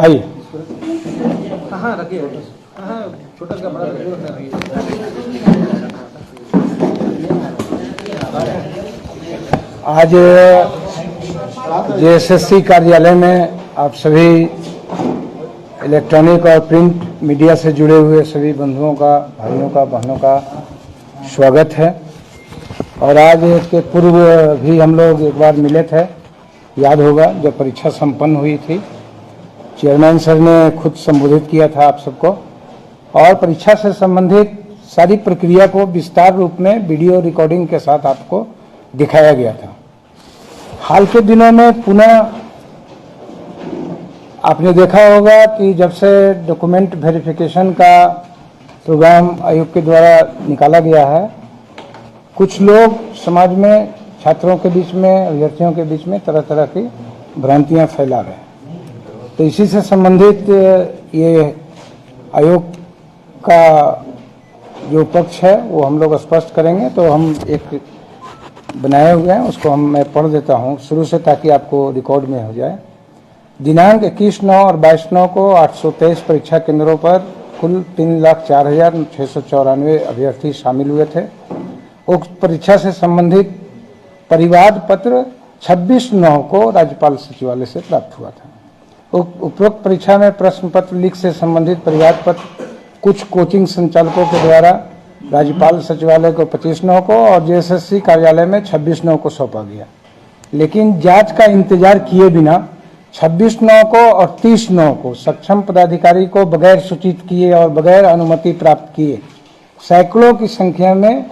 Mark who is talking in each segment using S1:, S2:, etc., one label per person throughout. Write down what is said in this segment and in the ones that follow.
S1: आइए।
S2: हाँ रखिए, हाँ छोटा सा बड़ा रखिए।
S1: आज जेएसएससी कार्यालय में आप सभी इलेक्ट्रॉनिक और प्रिंट मीडिया से जुड़े हुए सभी बंधुओं का, भाइयों का, बहनों का स्वागत है। और आज के पूर्व भी हम लोग एक बार मिले थे, याद होगा, जब परीक्षा संपन्न हुई थी। चेयरमैन सर ने खुद संबोधित किया था आप सबको और परीक्षा से संबंधित सारी प्रक्रिया को विस्तार रूप में वीडियो रिकॉर्डिंग के साथ आपको दिखाया गया था। हाल के दिनों में पुनः आपने देखा होगा कि जब से डॉक्यूमेंट वेरिफिकेशन का प्रोग्राम आयोग के द्वारा निकाला गया है, कुछ लोग समाज में, छात्रों के बीच में, अभ्यर्थियों के बीच में तरह तरह की भ्रांतियां फैला रहे हैं। तो इसी से संबंधित ये आयोग का जो पक्ष है वो हम लोग स्पष्ट करेंगे। तो हम एक बनाए हुए हैं, उसको मैं पढ़ देता हूँ शुरू से ताकि आपको रिकॉर्ड में हो जाए। दिनांक 21/9 और 22/9 को 823 परीक्षा केंद्रों पर कुल 3,04,694 अभ्यर्थी शामिल हुए थे। उक्त परीक्षा से संबंधित परिवाद पत्र 26/9 को राज्यपाल सचिवालय से प्राप्त हुआ था। उपरोक्त परीक्षा में प्रश्न पत्र लीक से संबंधित परिवाद पत्र कुछ कोचिंग संचालकों के द्वारा राज्यपाल सचिवालय को 25/9 को और जेएसएससी कार्यालय में 26/9 को सौंपा गया, लेकिन जांच का इंतजार किए बिना 26/9 को और 30/9 को सक्षम पदाधिकारी को बगैर सूचित किए और बगैर अनुमति प्राप्त किए सैकड़ों की संख्या में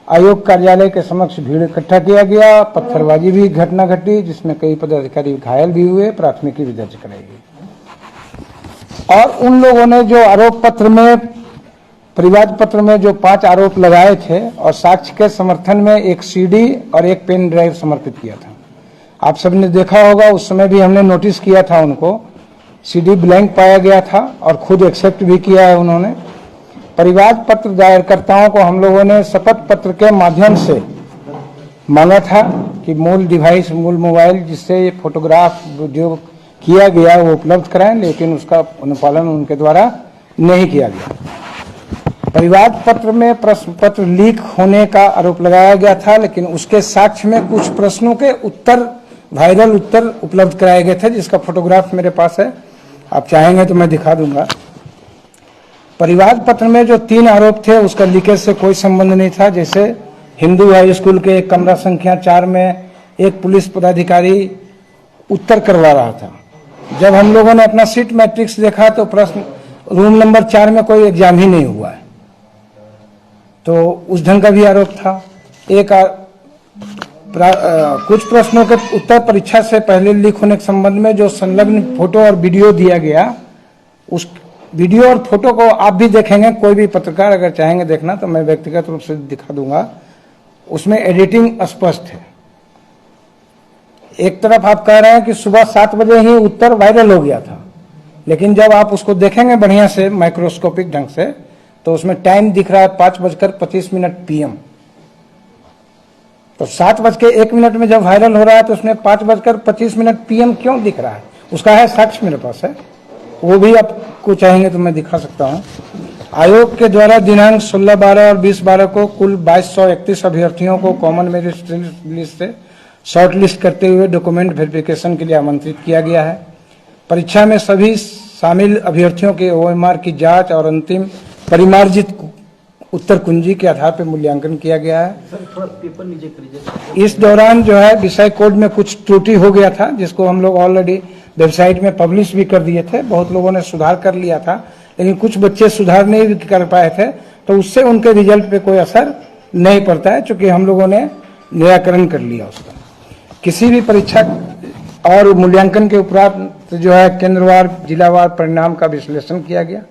S1: आयोग कार्यालय के समक्ष भीड़ इकट्ठा किया गया। पत्थरबाजी भी घटना घटी, जिसमें कई पदाधिकारी घायल भी हुए। प्राथमिकी भी दर्ज कराई गई। और उन लोगों ने जो आरोप पत्र में, परिवाद पत्र में जो 5 आरोप लगाए थे और साक्ष्य के समर्थन में एक सीडी और एक पेन ड्राइव समर्पित किया था। आप सबने देखा होगा, उस समय भी हमने नोटिस किया था उनको। सीडी ब्लैंक पाया गया था और खुद एक्सेप्ट भी किया है उन्होंने। परिवाद पत्र दायरकर्ताओं को हम लोगों ने शपथ पत्र के माध्यम से मांगा था कि मूल डिवाइस, मूल मोबाइल जिससे ये फोटोग्राफ वीडियो किया गया वो उपलब्ध कराएं, लेकिन उसका अनुपालन उनके द्वारा नहीं किया गया। परिवाद पत्र में प्रश्न पत्र लीक होने का आरोप लगाया गया था, लेकिन उसके साक्ष्य में कुछ प्रश्नों के उत्तर, वायरल उत्तर उपलब्ध कराए गए थे, जिसका फोटोग्राफ मेरे पास है। आप चाहेंगे तो मैं दिखा दूंगा। परिवाद पत्र में जो 3 आरोप थे उसका लीकेज से कोई संबंध नहीं था। जैसे हिंदू हाई स्कूल के कमरा संख्या 4 में एक पुलिस पदाधिकारी उत्तर करवा रहा था। जब हम लोगों ने अपना सीट मैट्रिक्स देखा तो प्रश्न रूम नंबर 4 में कोई एग्जाम ही नहीं हुआ है, तो उस ढंग का भी आरोप था। कुछ प्रश्नों के उत्तर परीक्षा से पहले लीक होने के संबंध में जो संलग्न फोटो और वीडियो दिया गया, उस वीडियो और फोटो को आप भी देखेंगे, कोई भी पत्रकार अगर चाहेंगे देखना तो मैं व्यक्तिगत रूप से दिखा दूंगा। उसमें एडिटिंग स्पष्ट है। एक तरफ आप कह रहे हैं कि सुबह 7 बजे ही उत्तर वायरल हो गया था, लेकिन जब आप उसको देखेंगे बढ़िया से माइक्रोस्कोपिक ढंग से तो उसमें टाइम दिख रहा है 5:25 PM। तो 7:01 में जब वायरल हो रहा है तो उसमें 5:25 PM क्यों दिख रहा है? उसका है साक्ष्य मेरे पास है, वो भी आपको चाहेंगे तो मैं दिखा सकता हूं। आयोग के द्वारा दिनांक 16/12 और 20/12 को कुल 2231 अभ्यर्थियों को कॉमन मेरिट लिस्ट से शॉर्ट लिस्ट करते हुए डॉक्यूमेंट वेरिफिकेशन के लिए आमंत्रित किया गया है। परीक्षा में सभी शामिल अभ्यर्थियों के OMR की जांच और अंतिम परिमार्जित उत्तर कुंजी के आधार पर मूल्यांकन किया गया है।
S2: थोड़ा पेपर नीचे करिए।
S1: इस दौरान जो है विषय कोड में कुछ त्रुटि हो गया था, जिसको हम लोग ऑलरेडी वेबसाइट में पब्लिश भी कर दिए थे। बहुत लोगों ने सुधार कर लिया था, लेकिन कुछ बच्चे सुधार नहीं कर पाए थे, तो उससे उनके रिजल्ट पे कोई असर नहीं पड़ता है, क्योंकि हम लोगों ने निराकरण कर लिया उसका। किसी भी परीक्षा और मूल्यांकन के उपरांत जो है केंद्रवार, जिलावार परिणाम का विश्लेषण किया गया।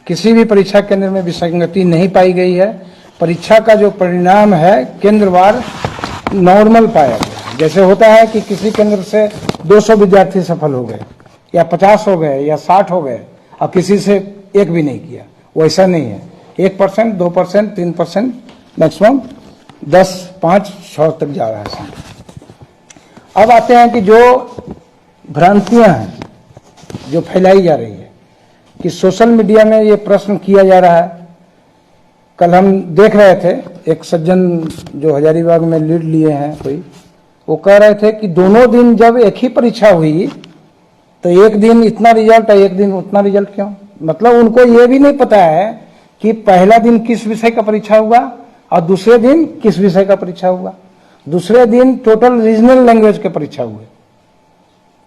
S1: किसी भी परीक्षा केंद्र में विसंगति नहीं पाई गई है। परीक्षा का जो परिणाम है केंद्रवार नॉर्मल पाया गया। जैसे होता है कि किसी केंद्र से 200 विद्यार्थी सफल हो गए या 50 हो गए या 60 हो गए और किसी से एक भी नहीं किया, वैसा नहीं है। 1%, 2%, 3%, मैक्सिमम 10, 5, 6 तक जा रहा है। अब आते हैं कि जो भ्रांतियां हैं, जो फैलाई जा रही है कि सोशल मीडिया में ये प्रश्न किया जा रहा है। कल हम देख रहे थे, एक सज्जन जो हजारीबाग में लीड लिए हैं कोई, वो कह रहे थे कि दोनों दिन जब एक ही परीक्षा हुई तो एक दिन इतना रिजल्ट और एक दिन उतना रिजल्ट क्यों? मतलब उनको ये भी नहीं पता है कि पहला दिन किस विषय का परीक्षा हुआ और दूसरे दिन किस विषय का परीक्षा हुआ। दूसरे दिन टोटल रीजनल लैंग्वेज के परीक्षा हुए,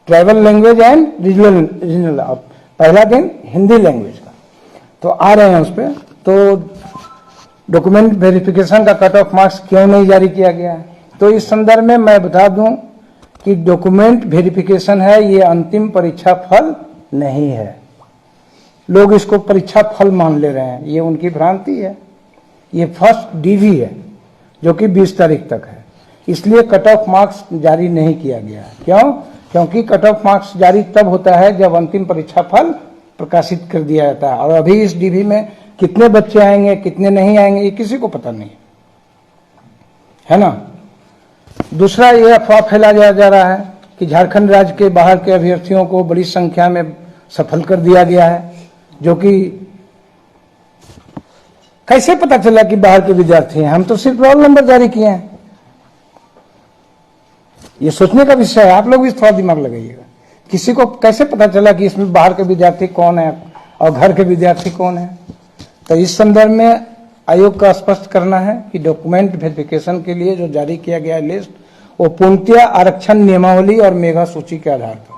S1: ट्राइबल लैंग्वेज एंड रीजनल। पहला दिन हिंदी लैंग्वेज का। तो आ रहे हैं उस पर, तो डॉक्यूमेंट वेरिफिकेशन का कट ऑफ मार्क्स क्यों नहीं जारी किया गया है? तो इस संदर्भ में मैं बता दूं कि डॉक्यूमेंट वेरिफिकेशन है, ये अंतिम परीक्षा फल नहीं है। लोग इसको परीक्षा फल मान ले रहे हैं, ये उनकी भ्रांति है। ये फर्स्ट डीवी है जो कि 20 तारीख तक है, इसलिए कट ऑफ मार्क्स जारी नहीं किया गया है। क्यों? क्योंकि कट ऑफ मार्क्स जारी तब होता है जब अंतिम परीक्षा फल प्रकाशित कर दिया जाता है, और अभी इस डीवी में कितने बच्चे आएंगे कितने नहीं आएंगे ये किसी को पता नहीं है ना। दूसरा, ये अफवाह फैलाया जा रहा है कि झारखंड राज्य के बाहर के अभ्यर्थियों को बड़ी संख्या में सफल कर दिया गया है, जो कि कैसे पता चला कि बाहर के विद्यार्थी हैं? हम तो सिर्फ रोल नंबर जारी किए हैं। ये सोचने का विषय है, आप लोग भी थोड़ा दिमाग लगाइएगा। किसी को कैसे पता चला कि इसमें बाहर के विद्यार्थी कौन है और घर के विद्यार्थी कौन है? तो इस संदर्भ में आयोग का स्पष्ट करना है कि डॉक्यूमेंट वेरिफिकेशन के लिए जो जारी किया गया है लिस्ट, वो पूर्णतया आरक्षण नियमावली और मेधा सूची के आधार पर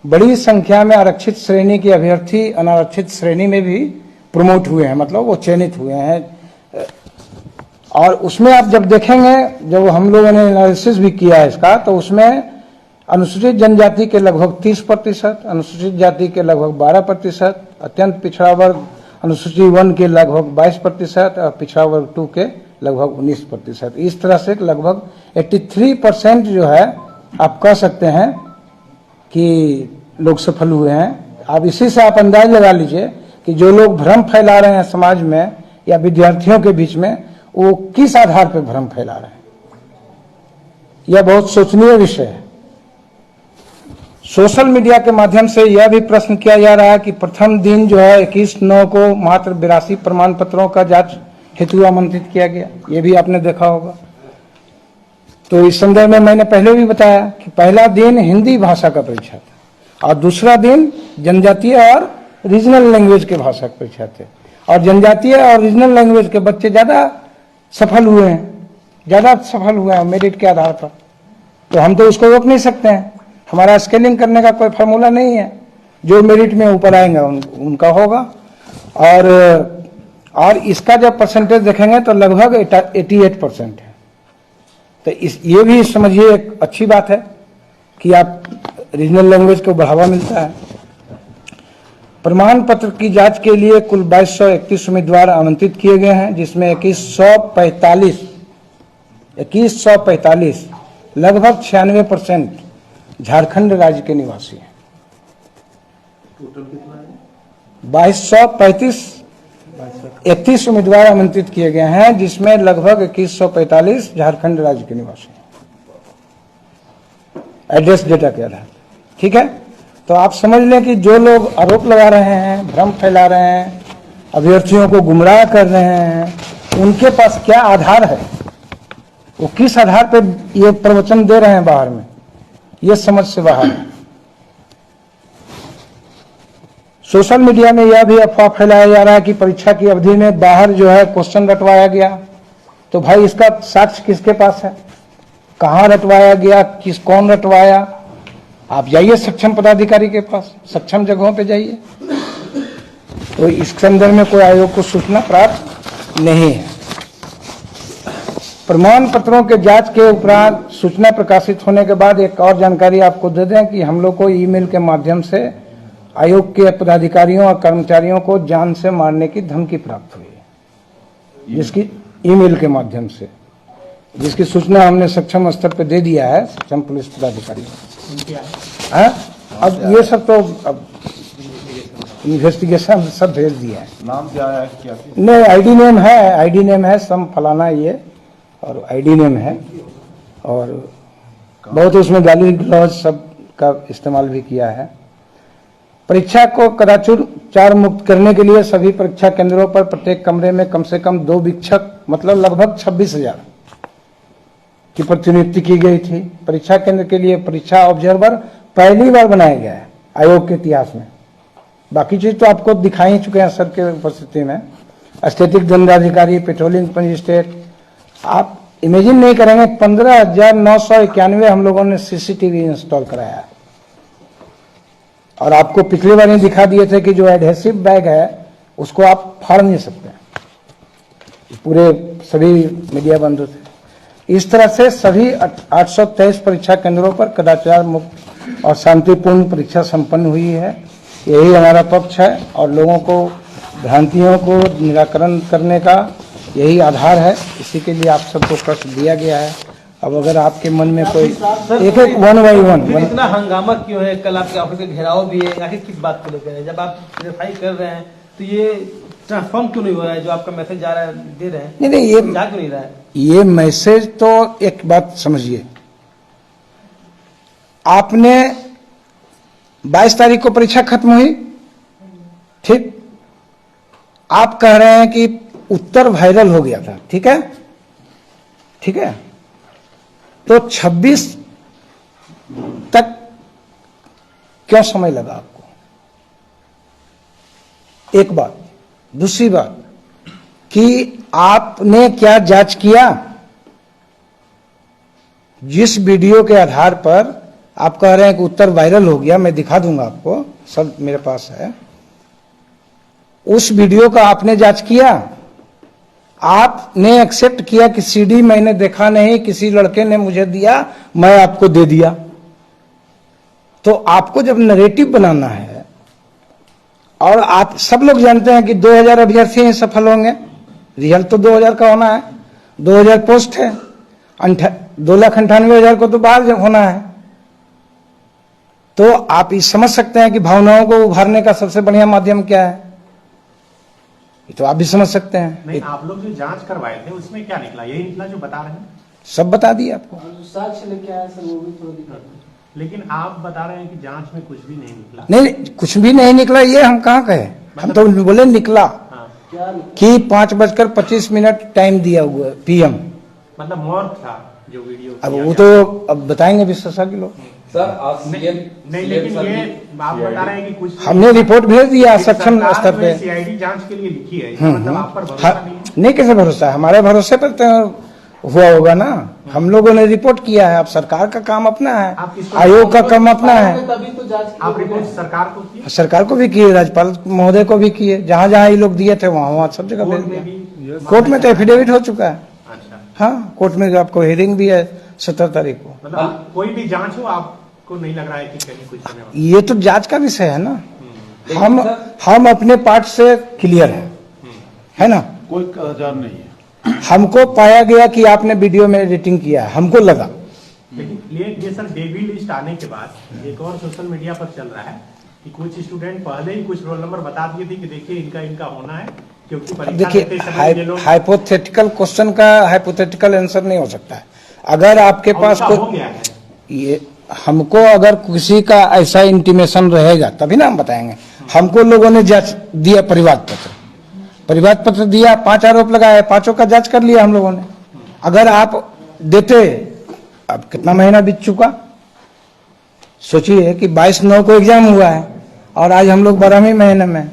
S1: बड़ी संख्या में आरक्षित श्रेणी के अभ्यर्थी अनारक्षित श्रेणी में भी प्रमोट हुए हैं, मतलब वो चयनित हुए हैं। और उसमें आप जब देखेंगे, जब हम लोगों ने एनालिसिस भी किया है इसका, तो उसमें अनुसूचित जनजाति के लगभग 30%, अनुसूचित जाति के लगभग 12%, अत्यंत पिछड़ा वर्ग अनुसूची 1 के लगभग 22% और पिछड़ा वर्ग 2 के लगभग 19%। इस तरह से लगभग 83% जो है आप कह सकते हैं कि लोग सफल हुए हैं। अब इसी से आप अंदाज लगा लीजिए कि जो लोग भ्रम फैला रहे हैं समाज में या विद्यार्थियों के बीच में, वो किस आधार पर भ्रम फैला रहे हैं। यह बहुत सोचनीय विषय है। सोशल मीडिया के माध्यम से यह भी प्रश्न किया जा रहा है कि प्रथम दिन जो है 21/9 को मात्र 82 प्रमाण पत्रों का जांच हेतु आमंत्रित किया गया, ये भी आपने देखा होगा। तो इस संदर्भ में मैंने पहले भी बताया कि पहला दिन हिंदी भाषा का परीक्षा था और दूसरा दिन जनजातीय और रीजनल लैंग्वेज के भाषा की परीक्षा थे, और जनजातीय और रीजनल लैंग्वेज के बच्चे ज्यादा सफल हुए हैं मेरिट के आधार पर। तो हम तो उसको रोक नहीं सकते हैं, हमारा स्केलिंग करने का कोई फार्मूला नहीं है। जो मेरिट में ऊपर आएंगे उनका होगा। और इसका जब परसेंटेज देखेंगे तो लगभग 88% है। तो ये भी समझिए एक अच्छी बात है कि आप रीजनल लैंग्वेज को बढ़ावा मिलता है। प्रमाण पत्र की जांच के लिए कुल 2231 उम्मीदवार आमंत्रित किए गए हैं, जिसमें 2145 लगभग 96% झारखंड राज्य के निवासी हैं।
S2: टोटल कितना है?
S1: 2231 उम्मीदवार आमंत्रित किए गए हैं, जिसमें लगभग 2145 झारखंड राज्य के निवासी हैं, एड्रेस डेटा के आधार। ठीक है, तो आप समझ लें कि जो लोग आरोप लगा रहे हैं, भ्रम फैला रहे हैं, अभ्यर्थियों को गुमराह कर रहे हैं, उनके पास क्या आधार है, वो किस आधार पर ये प्रवचन दे रहे हैं बाहर में, ये समझ से बाहर है। सोशल मीडिया में यह भी अफवाह फैलाया जा रहा है कि परीक्षा की अवधि में बाहर जो है क्वेश्चन रटवाया गया। तो भाई इसका साक्ष्य किसके पास है, कहाँ रटवाया गया, कौन रटवाया? आप जाइए सक्षम पदाधिकारी के पास, सक्षम जगहों पे जाइए। तो इस संदर्भ में कोई आयोग को सूचना प्राप्त नहीं है। प्रमाण पत्रों के जांच के उपरांत सूचना प्रकाशित होने के बाद एक और जानकारी आपको दे दें कि हम लोग को ईमेल के माध्यम से आयोग के पदाधिकारियों और कर्मचारियों को जान से मारने की धमकी प्राप्त हुई है, जिसकी ईमेल के माध्यम से, जिसकी सूचना हमने सक्षम स्तर पर दे दिया है, सक्षम पुलिस पदाधिकारी। अब ये सब तो अब इन्वेस्टिगेशन सब भेज दिया है।
S2: नाम क्या है, क्या?
S1: नहीं, आईडी नेम है सम फलाना ये, और आईडी नेम है, और बहुत उसमें गाली गलौज सब का इस्तेमाल भी किया है। परीक्षा को कदाचार मुक्त करने के लिए सभी परीक्षा केंद्रों पर प्रत्येक कमरे में कम से कम 2 वीक्षक मतलब लगभग 26,000 की प्रतिनियुक्ति की गई थी। परीक्षा केंद्र के लिए परीक्षा ऑब्जर्वर पहली बार बनाया गया है आयोग के इतिहास में। बाकी चीज तो आपको दिखाई चुके हैं सर के उपस्थिति में। स्टैटिक दंडाधिकारी, पेट्रोलिंग मजिस्ट्रेट, आप इमेजिन नहीं करेंगे 15,991 हम लोगों ने सीसीटीवी इंस्टॉल कराया है। और आपको पिछली बार ही दिखा दिए थे कि जो एडहेसिव बैग है उसको आप फाड़ नहीं सकते, पूरे सभी मीडिया बंधु थे। इस तरह से सभी 823 परीक्षा केंद्रों पर कदाचार मुक्त और शांतिपूर्ण परीक्षा संपन्न हुई है। यही हमारा पक्ष है और लोगों को भ्रांतियों को निराकरण करने का यही आधार है। इसी के लिए आप सबको प्रश्न दिया गया है। अब अगर आपके मन में कोई एक वन बाई वन
S2: इतना हंगामा क्यों है? कल आपके ऑफिस का घेराव भी है, आखिर किस बात को लेकर है? जब आप वेरीफाई कर रहे हैं तो ये ट्रांसफॉर्म क्यों नहीं हो रहा है? जो आपका मैसेज जा रहा है, दे रहे हैं,
S1: नहीं ये
S2: जा क्यों नहीं रहा है?
S1: ये मैसेज तो एक बात समझिए, आपने 22 तारीख को परीक्षा खत्म हुई, ठीक, आप कह रहे हैं कि उत्तर वायरल हो गया था, ठीक है, ठीक है, तो 26 तक क्यों समय लगा आपको? एक बात। दूसरी बात कि आपने क्या जांच किया? जिस वीडियो के आधार पर आप कह रहे हैं कि उत्तर वायरल हो गया, मैं दिखा दूंगा आपको, सब मेरे पास है, उस वीडियो का आपने जांच किया? आपने एक्सेप्ट किया कि सीडी मैंने देखा नहीं, किसी लड़के ने मुझे दिया, मैं आपको दे दिया। तो आपको जब नैरेटिव बनाना है, और आप सब लोग जानते हैं कि 2000 अभ्यर्थी ही सफल होंगे, रिजल्ट तो 2000 का होना है, 2000 पोस्ट है, 2,98,000 को तो बाहर होना है। तो आप ये समझ सकते हैं कि भावनाओं को उभारने का सबसे बढ़िया माध्यम क्या है, तो आप भी समझ सकते हैं।
S3: नहीं, आप लोग जो जांच करवाए थे उसमें क्या निकला? यही निकला जो बता रहे हैं?
S1: सब बता दिए आपको।
S2: साक्ष्य लेके आया सर, वो भी थोड़ा दिखा दो।
S3: लेकिन आप बता रहे हैं कि जांच में कुछ भी नहीं निकला।
S1: नहीं, कुछ भी नहीं निकला, ये हम कहाँ कहे, हम तो बोले निकला।
S3: हाँ।
S1: कि 5:25 टाइम दिया हुआ पीएम,
S3: मतलब मॉर्क था जो वीडियो।
S1: अब वो तो अब बताएंगे विशेषज्ञ लोग।
S4: सर आप
S3: नहीं, लेकिन ये आप बता रहे हैं कि कुछ
S1: हमने रिपोर्ट भेज दिया सक्षम स्तर पे।
S3: सीआईडी जांच के लिए लिखी है, मतलब आप पर भरोसा नहीं है?
S1: नहीं, कैसे भरोसा है? हमारे भरोसे पर तो हुआ होगा ना, हम लोगों ने रिपोर्ट किया है। अब सरकार का काम अपना है, आयोग का काम अपना है।
S2: तभी तो जांच
S3: आप रिपोर्ट सरकार को किए?
S1: सरकार को भी किए, राज्यपाल महोदय को भी किए, जहां जहां ये लोग दिए थे वहां सब जगह भेज दिया। कोर्ट में तो एफिडेविट हो चुका है।
S3: अच्छा,
S1: हाँ, कोर्ट में आपको हियरिंग भी है 17 तारीख को।
S3: मतलब कोई भी जांच हो, आपको नहीं लग रहा है कि कहीं कुछ समय?
S1: ये तो जांच का विषय है ना। हम अपने पार्ट से क्लियर है ना।
S5: कोई कदाचार नहीं है।
S1: हमको पाया गया कि आपने वीडियो में एडिटिंग किया है, हमको लगा।
S3: लेकिन ये सर डेवी लिस्ट आने के बाद एक और सोशल मीडिया पर चल रहा है कि कुछ स्टूडेंट पहले ही कुछ रोल नंबर बता दिए थे कि देखिए इनका होना है, क्योंकि परीक्षा देते समय ये लोग।
S1: हाइपोथेटिकल क्वेश्चन का हाइपोथेटिकल आंसर नहीं हो सकता है। अगर आपके पास
S3: हो गया है,
S1: ये हमको अगर किसी का ऐसा इंटीमेशन रहेगा तभी ना हम बताएंगे। हमको लोगों ने जांच दिया, परिवाद पत्र दिया, 5 आरोप लगाए, 5 का जांच कर लिया हम लोगों ने। अगर आप देते, अब कितना महीना बीत चुका, सोचिए कि 22/9 को एग्जाम हुआ है और आज हम लोग 12वें महीने में।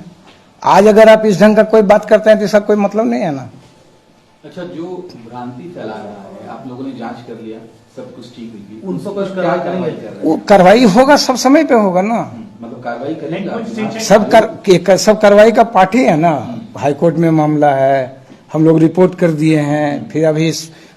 S1: आज अगर आप इस ढंग का कोई बात करते हैं तो इसका कोई मतलब नहीं है ना।
S4: अच्छा, जो भ्रांति फैला रहा है, आप लोगों ने जांच कर लिया, सब कुछ ठीक हुई,
S2: उन सब कुछ
S4: क्या
S2: कार्रवाई
S4: कार्रवाई
S2: करेंगे?
S4: कर रहे
S1: वो
S4: हैं?
S1: कार्रवाई होगा, सब समय पे होगा ना।
S4: मतलब कार्रवाई
S3: नहीं, कुछ
S4: करेंगे?
S1: सब कार्रवाई का पार्ट ही है ना। हाईकोर्ट में मामला है, हम लोग रिपोर्ट कर दिए हैं, फिर अभी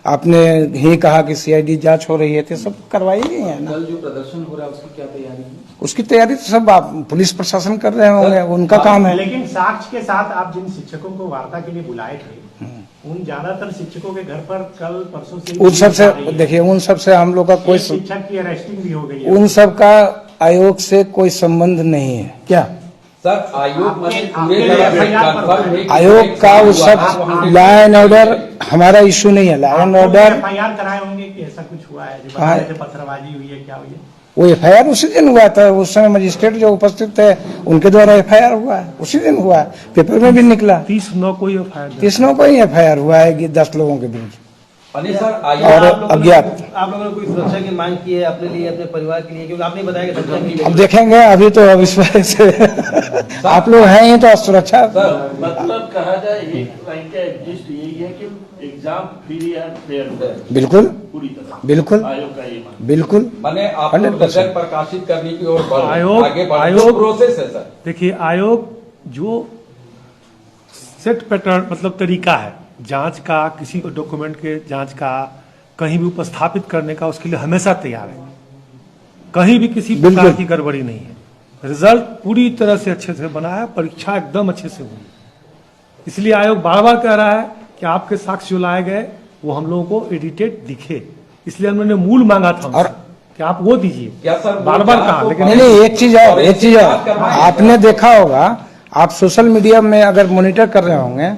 S1: आपने ही कहा कि सीआईडी जांच हो रही है, तो सब कार्रवाई ही है ना।
S4: कल जो प्रदर्शन हो रहा है उसकी क्या तैयारी है?
S1: उसकी तैयारी तो सब आप पुलिस प्रशासन कर रहे होंगे, उनका काम है।
S3: लेकिन साक्ष्य के साथ आप जिन शिक्षकों को वार्ता के लिए बुलाए थे, उन ज्यादातर शिक्षकों के घर पर कल परसों से
S1: उन सब से देखिए, उन सब से हम लोग का कोई
S3: शिक्षक की अरेस्टिंग भी हो गई है।
S1: उन सब का आयोग से कोई संबंध नहीं है। क्या
S4: सर आयोग
S1: आयोग का वो सब लॉ एंड ऑर्डर हमारा इशू नहीं है। लॉ एंड ऑर्डर
S3: FIR कराए होंगे कि ऐसा कुछ हुआ है, जो बता रहे थे पत्थरबाजी हुई है, क्या हुई है?
S1: वो एफआईआर उसी दिन हुआ था, उस समय मजिस्ट्रेट जो उपस्थित थे उनके द्वारा एफआईआर हुआ है, उसी दिन हुआ है, पेपर में भी निकला।
S5: 30/9 को ही एफआईआर
S1: 30 को ही एफआईआर हुआ है कि 10 लोगों के विरुद्ध
S4: अनिल सर
S1: और अज्ञात।
S2: आप लोगों ने कोई सुरक्षा की मांग की है अपने लिए, अपने परिवार के लिए, क्योंकि आपने बताया कि सुरक्षा की
S1: अब देखेंगे, अभी तो अब इस वजह से आप लोग हैं ही तो सुरक्षा।
S6: मतलब कहा जाए एक लाइन का एग्जिस्ट यही है कि एग्जाम फ्री एंड फेयर
S1: बिल्कुल
S6: पूरी तरह
S1: बिल्कुल
S6: आयोग का ये मानना
S1: बिल्कुल
S4: माने आप लोग
S1: 100%।
S4: रिजल्ट प्रकाशित करने की ओर बढ़ रहे हैं,
S5: आयोग-
S4: आगे बढ़ रहे हैं।
S5: आयोग-
S4: जो प्रोसेस है सर,
S5: देखिए, आयोग जो सेट पैटर्न मतलब तरीका है जांच का, किसी को डॉक्यूमेंट के जांच का, कहीं भी उपस्थापित करने का, उसके लिए हमेशा तैयार है। कहीं भी किसी प्रकार
S1: बिल्कुल।
S5: की गड़बड़ी नहीं है। रिजल्ट पूरी तरह से अच्छे से बना है, परीक्षा एकदम अच्छे से हुई। इसलिए आयोग बार बार कह रहा है कि आपके साक्ष्य जो लाए गए वो हम लोगों को एडिटेड दिखे, इसलिए हमने मूल मांगा था
S1: और
S5: कि आप वो दीजिए।
S4: क्या सर
S5: बार बार कहा, लेकिन
S1: नहीं, एक चीज और आपने देखा होगा, आप सोशल मीडिया में अगर मॉनिटर कर रहे होंगे,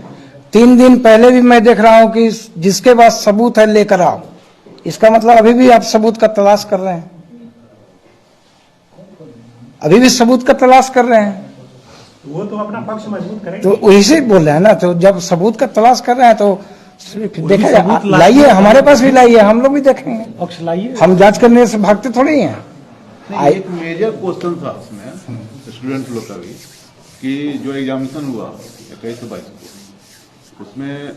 S1: 3 दिन पहले भी मैं देख रहा हूं कि जिसके पास सबूत है लेकर आओ। इसका मतलब अभी भी आप सबूत का तलाश कर रहे हैं, अभी भी सबूत का तलाश कर रहे हैं।
S3: वो तो अपना पक्ष मजबूत करेंगे।
S1: तो वही से बोल रहे हैं ना, तो जब सबूत का तलाश कर रहे हैं तो देखा
S5: सबूत
S1: लाइए, हमारे पास भी लाइए, हम लोग भी देखेंगे।
S5: पक्ष लाइए।
S1: हम जांच करने से भागते थोड़ी हैं।
S7: नहीं, एक मेजर क्वेश्चन था उसमें स्टूडेंट लोग का भी कि जो एग्जामिनेशन हुआ 21 से 22 को, उसमें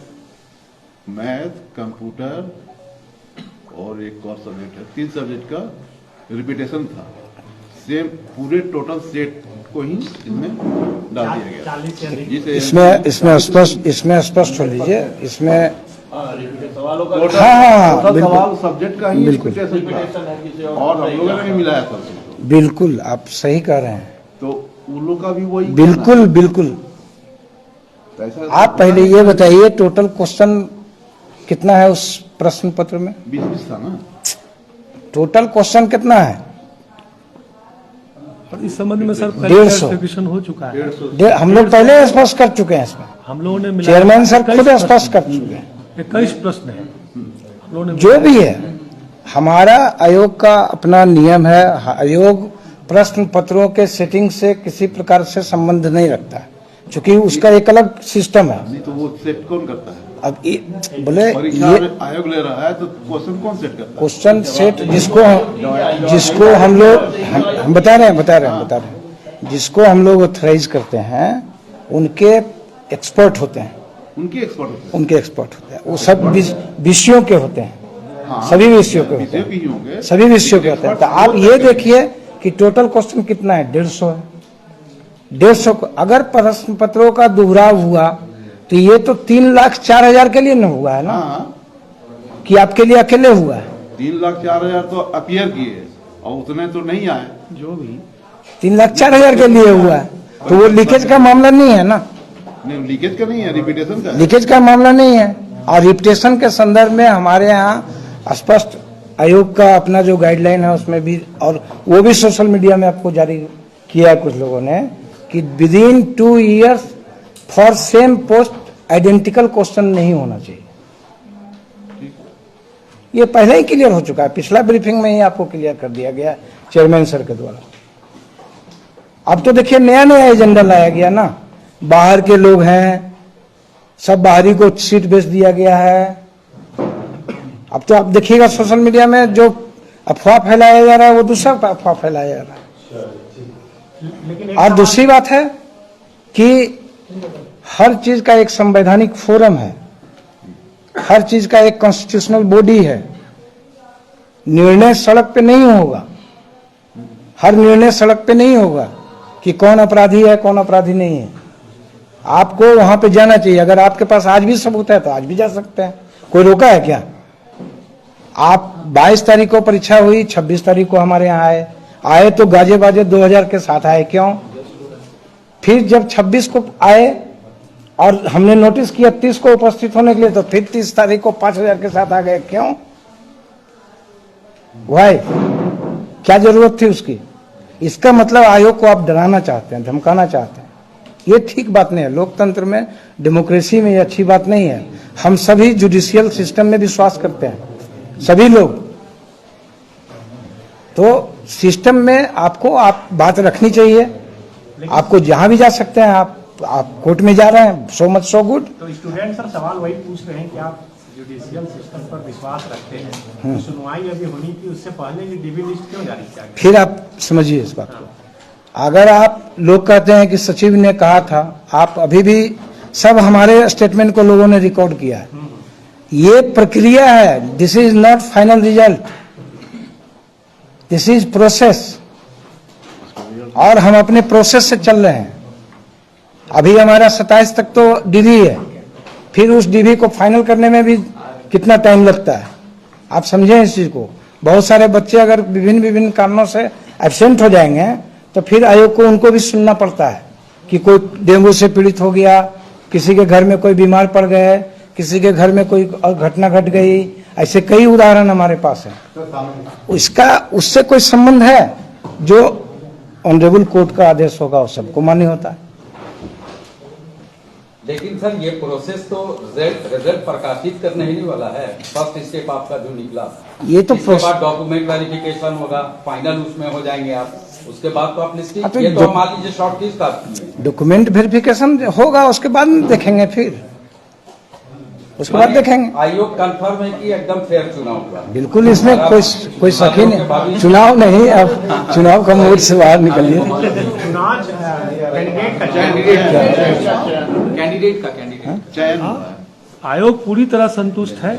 S7: मैथ, कंप्यूटर और एक और सब्जेक्ट है, 3 सब्जेक्ट का रिपीटेशन था। सेम पूरे टोटल सेट को ही इसमें डाल दिया गया।
S3: 40 से अधिक
S7: जिसे
S1: इसमें स्पष्ट हो लीजिए, इसमें
S6: सवालों का
S1: हाँ,
S7: टोटल
S1: बिल्कुल।
S7: सवाल सब्जेक्ट का ही
S1: बिल्कुल।
S7: रिपीटेशन
S6: है किसी
S7: था और हम लोगों ने भी मिलाया था उसको।
S1: बिल्कुल आप सही कह रहे हैं,
S7: तो उन लोग का भी वही
S1: बिल्कुल बिल्कुल।
S7: कहना है। ऐसा
S1: आप पहले ये बताइए, टोटल क्वेश्चन कितना है उस प्रश्न पत्र में?
S7: 20 था ना।
S1: टोटल क्वेश्चन कितना है?
S5: और इस संबंध में सर पहले
S1: 150
S5: क्लैरिफिकेशन हो चुका है।
S7: 150
S1: हम लोग पहले स्पष्ट कर चुके हैं इसमें,
S5: हम लोगों ने मिलाया।
S1: चेयरमैन सर
S5: 21
S1: खुद
S5: प्रश्न-
S1: स्पष्ट कर चुके हैं।
S5: 21 प्रश्न है हम लोगों ने
S1: जो भी है, हमारा आयोग का अपना नियम है। आयोग प्रश्न पत्रों के सेटिंग से किसी प्रकार से संबंध नहीं रखता है, क्योंकि उसका एक अलग सिस्टम है।
S7: नहीं तो वो सेट कौन करता है?
S1: अब बोले
S7: परीक्षा
S1: ये
S7: में आयोग ले रहा है तो क्वेश्चन कौन सेट करता है?
S1: क्वेश्चन सेट जिसको हम लोग हम बता रहे हैं, जिसको हम लोग ऑथराइज करते हैं उनके एक्सपर्ट होते हैं,
S7: उनके एक्सपर्ट होते हैं।
S1: उनके एक्सपर्ट होते हैं। वो सब विषयों के होते हैं,
S7: हाँ,
S1: सभी विषयों के होते
S7: विषय
S1: हैं,
S7: भी ही होंगे।
S1: सभी विषयों के होते हैं। तो आप ये देखिए कि टोटल क्वेश्चन कितना है, 150 है। 150 अगर प्रश्न पत्रों का दोहराव हुआ तो ये तो 3,04,000 के लिए न हुआ है ना,
S7: हाँ,
S1: कि आपके लिए अकेले हुआ है।
S7: 3,04,000 तो अपीयर किए और उतने तो नहीं आए।
S5: जो भी
S1: 3,04,000 के लिए हुआ है, तो वो लीकेज का मामला नहीं है ना,
S7: नहीं, लीकेज का नहीं है, रिपीटेशन का है।
S1: लीकेज का मामला नहीं है। और रिपीटेशन के संदर्भ में हमारे यहाँ स्पष्ट आयोग का अपना जो गाइडलाइन है उसमें भी, और वो भी सोशल मीडिया में आपको जारी किया है कुछ लोगों ने, कि within 2 years for same post identical question नहीं होना चाहिए। ये पहले ही क्लियर हो चुका है, पिछला ब्रीफिंग में ही आपको क्लियर कर दिया गया चेयरमैन सर के द्वारा। अब तो देखिए नया नया एजेंडा लाया गया ना, बाहर के लोग हैं, सब बाहरी को सीट बेच दिया गया है। अब तो आप देखिएगा सोशल मीडिया में जो अफवाह फैलाया जा रहा है वो दूसरा अफवाह फैलाया जा रहा है। और दूसरी बात है कि हर चीज का एक संवैधानिक फोरम है, हर चीज का एक कॉन्स्टिट्यूशनल बॉडी है। निर्णय सड़क पे नहीं होगा, हर निर्णय सड़क पे नहीं होगा कि कौन अपराधी है कौन अपराधी नहीं है। आपको वहां पे जाना चाहिए। अगर आपके पास आज भी सबूत है तो आज भी जा सकते हैं, कोई रोका है क्या? आप 22 तारीख को परीक्षा हुई, 26 तारीख को हमारे यहाँ आए तो गाजे बाजे 2000 के साथ आए, क्यों? फिर जब 26 को आए और हमने नोटिस किया 30 को उपस्थित होने के लिए, तो फिर 30 तारीख को 5000 के साथ आ गए, क्यों? वाई? क्या जरूरत थी उसकी? इसका मतलब आयोग को आप डराना चाहते हैं, धमकाना चाहते हैं। ये ठीक बात नहीं है। लोकतंत्र में, डेमोक्रेसी में ये अच्छी बात नहीं है। हम सभी जुडिशियल सिस्टम में विश्वास करते हैं, सभी लोग। तो सिस्टम में आपको आप बात रखनी चाहिए। आपको जहां भी जा सकते हैं, आप कोर्ट में जा रहे हैं, सो मच सो गुड।
S3: तो स्टूडेंट सर सवाल वही पूछ रहे हैं कि आप जुडिशियल सिस्टम पर विश्वास रखते हैं, तो सुनवाई अभी होनी थी, उससे पहले ये डीबी लिस्ट क्यों जारी किया गया?
S1: फिर आप समझिए इस बात को। अगर आप लोग कहते हैं कि सचिव ने कहा था, आप अभी भी सब हमारे स्टेटमेंट को लोगों ने रिकॉर्ड किया है। ये प्रक्रिया है, this is not final result, this is process, और हम अपने प्रोसेस से चल रहे हैं। अभी हमारा 27 तक तो डीवी है, फिर उस डीवी को फाइनल करने में भी कितना टाइम लगता है, आप समझें इस चीज को। बहुत सारे बच्चे अगर विभिन्न कारणों से एब्सेंट हो जाएंगे तो फिर आयोग को उनको भी सुनना पड़ता है कि कोई डेंगू से पीड़ित हो गया, किसी के घर में कोई बीमार पड़ गए, किसी के घर में कोई घटना घट गई, ऐसे कई उदाहरण हमारे पास हैं। इसका उससे कोई संबंध है? जो ऑनरेबल कोर्ट का आदेश होगा वो सबको मान्य होता है।
S4: लेकिन सर ये प्रोसेस तो रिजल्ट प्रकाशित करने ही नहीं वाला है। फर्स्ट स्टेप आपका जो निकला,
S1: ये तो
S4: इसके बाद डॉक्यूमेंट वेरिफिकेशन होगा, फाइनल उसमें हो जाएंगे आप, उसके बाद तो आप लिस्टिंग,
S1: तो
S4: ये तो मान लीजिए शॉर्ट लिस्ट आपकी है।
S1: डॉक्यूमेंट वेरिफिकेशन होगा, उसके बाद देखेंगे, फिर उसके बाद देखेंगे।
S4: आयोग कंफर्म है कि एकदम फेयर चुनाव हुआ?
S1: बिल्कुल, इसमें कोई शक ही नहीं। चुनाव नहीं, अब चुनाव का मोड से बाहर निकलिए।
S3: चुनाव
S4: कैंडिडेट का
S7: चयन
S5: आयोग पूरी तरह संतुष्ट है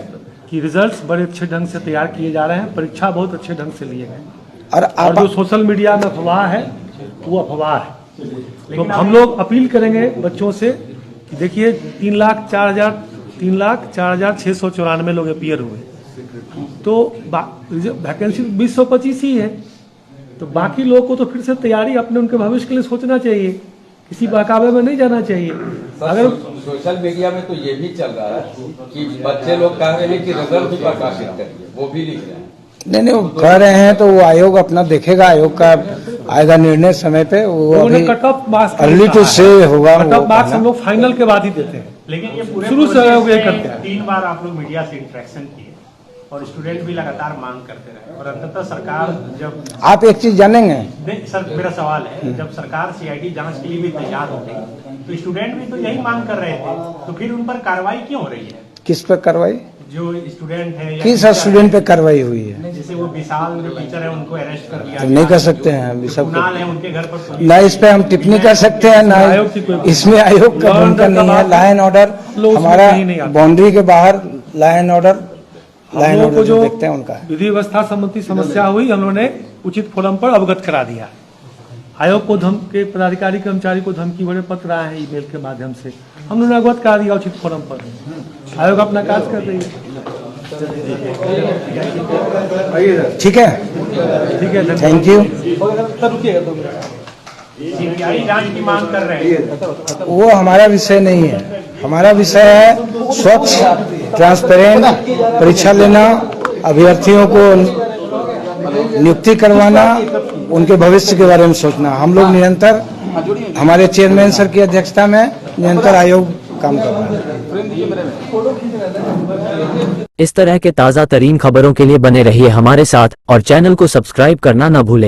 S5: कि रिजल्ट्स बड़े अच्छे ढंग से तैयार किए जा रहे हैं, परीक्षा बहुत अच्छे ढंग से लिए गए, और जो सोशल मीडिया में अफवाह है वो अफवाह है। तो हम लोग अपील करेंगे बच्चों से कि देखिए 3,04,694 लोग अपीयर हुए, तो वैकेंसी 2025 ही है, तो बाकी लोग को तो फिर से तैयारी अपने उनके भविष्य के लिए सोचना चाहिए, किसी बहकावे में नहीं जाना चाहिए।
S4: अगर सोशल मीडिया में तो ये भी चल रहा है कि बच्चे लोग कह रहे हैं कि रिजल्ट भी प्रकाशित करिए, वो भी लिख रहे हैं।
S1: नहीं, वो कह रहे हैं तो वो आयोग अपना देखेगा, आयोग का आएगा निर्णय समय पे। वो अभी
S5: cut off marks
S1: early two से होगा।
S5: कट ऑफ मार्क्स हम लोग फाइनल के बाद ही देते हैं,
S3: लेकिन ये पूरे
S5: शुरू से आयोग ये करते हैं।
S3: 3 बार आप लोग मीडिया से इंटरेक्शन किए और स्टूडेंट भी लगातार मांग करते रहे, और अंततः सरकार जब
S1: आप एक चीज जानेंगे,
S3: नहीं सर, मेरा सवाल है, जब सरकार सीआईडी जांच के लिए भी तैयार हो गई तो स्टूडेंट भी तो यही मांग कर रहे थे, तो फिर उन पर कार्रवाई क्यों हो रही है?
S1: किस पर कार्रवाई?
S3: जो स्टूडेंट है या
S1: किस स्टूडेंट पे कार्रवाई हुई है?
S3: जैसे वो विशाल जो टीचर है उनको अरेस्ट कर लिया,
S1: तो नहीं कर सकते हैं अभी सब
S3: कुणाल है उनके घर पर
S1: ना, इस पे हम टिप्पणी कर सकते हैं ना, इसमें आयोग का भूमिका नहीं है। लॉ एंड ऑर्डर हमारा बाउंड्री के बाहर लॉ एंड ऑर्डर जो देखते हैं उनका।
S5: विधि व्यवस्था संबंधी समस्या हुई, हम लोगों ने उचित फोरम पर अवगत करा दिया। आयोग को के पदाधिकारी कर्मचारी को धमकी भरे पत्र आए हैं ईमेल के माध्यम से, हम लोगों ने अवगत करा दिया उचित फोरम पर। आयोग अपना कार्य कर रही है।
S1: ठीक है, थैंक यू।
S3: सीबीआई जांच की मांग कर रहे हैं,
S1: वो हमारा विषय नहीं है। हमारा विषय है स्वच्छ ट्रांसपेरेंट परीक्षा लेना, अभ्यर्थियों को नियुक्ति करवाना, उनके भविष्य के बारे में सोचना। हम लोग निरंतर, हमारे चेयरमैन सर की अध्यक्षता में निरंतर आयोग काम कर रहा है।
S8: इस तरह के ताज़ा तरीन खबरों के लिए बने रहिए हमारे साथ और चैनल को सब्सक्राइब करना न भूलें।